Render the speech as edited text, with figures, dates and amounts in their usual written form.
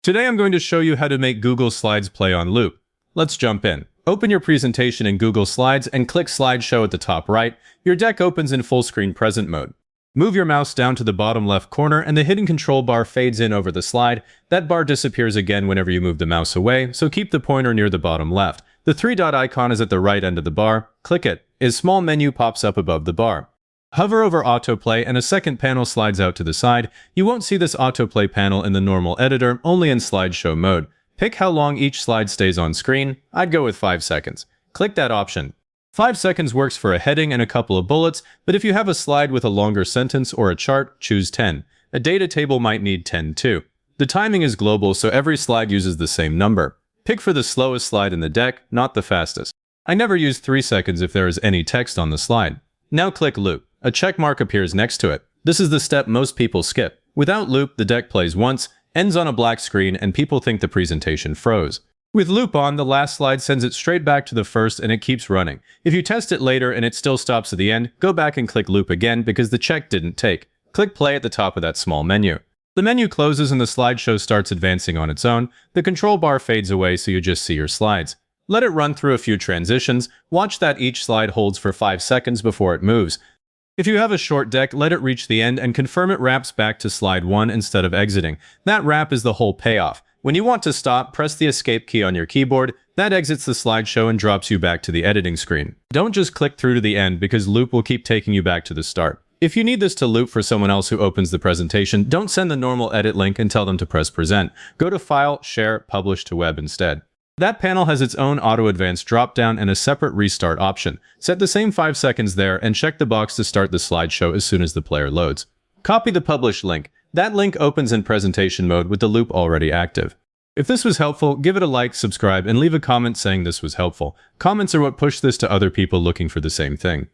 Today I'm going to show you how to make Google Slides play on loop. Let's jump in. Open your presentation in Google Slides and click Slideshow at the top right. Your deck opens in full screen present mode. Move your mouse down to the bottom left corner and the hidden control bar fades in over the slide. That bar disappears again whenever you move the mouse away, so keep the pointer near the bottom left. The three-dot icon is at the right end of the bar. Click it. A small menu pops up above the bar. Hover over autoplay and a second panel slides out to the side. You won't see this autoplay panel in the normal editor, only in slideshow mode. Pick how long each slide stays on screen. I'd go with 5 seconds. Click that option. 5 seconds works for a heading and a couple of bullets, but if you have a slide with a longer sentence or a chart, choose 10. A data table might need 10 too. The timing is global, so every slide uses the same number. Pick for the slowest slide in the deck, not the fastest. I never use 3 seconds if there is any text on the slide. Now click Loop. A check mark appears next to it. This is the step most people skip. Without Loop, the deck plays once, ends on a black screen, and people think the presentation froze. With Loop on, the last slide sends it straight back to the first and it keeps running. If you test it later and it still stops at the end, go back and click Loop again because the check didn't take. Click Play at the top of that small menu. The menu closes and the slideshow starts advancing on its own. The control bar fades away so you just see your slides. Let it run through a few transitions. Watch that each slide holds for 5 seconds before it moves. If you have a short deck, let it reach the end and confirm it wraps back to slide 1 instead of exiting. That wrap is the whole payoff. When you want to stop, press the escape key on your keyboard. That exits the slideshow and drops you back to the editing screen. Don't just click through to the end because Loop will keep taking you back to the start. If you need this to loop for someone else who opens the presentation, don't send the normal edit link and tell them to press present. Go to File, Share, Publish to Web instead. That panel has its own auto-advance drop-down and a separate restart option. Set the same 5 seconds there and check the box to start the slideshow as soon as the player loads. Copy the published link. That link opens in presentation mode with the loop already active. If this was helpful, give it a like, subscribe, and leave a comment saying this was helpful. Comments are what push this to other people looking for the same thing.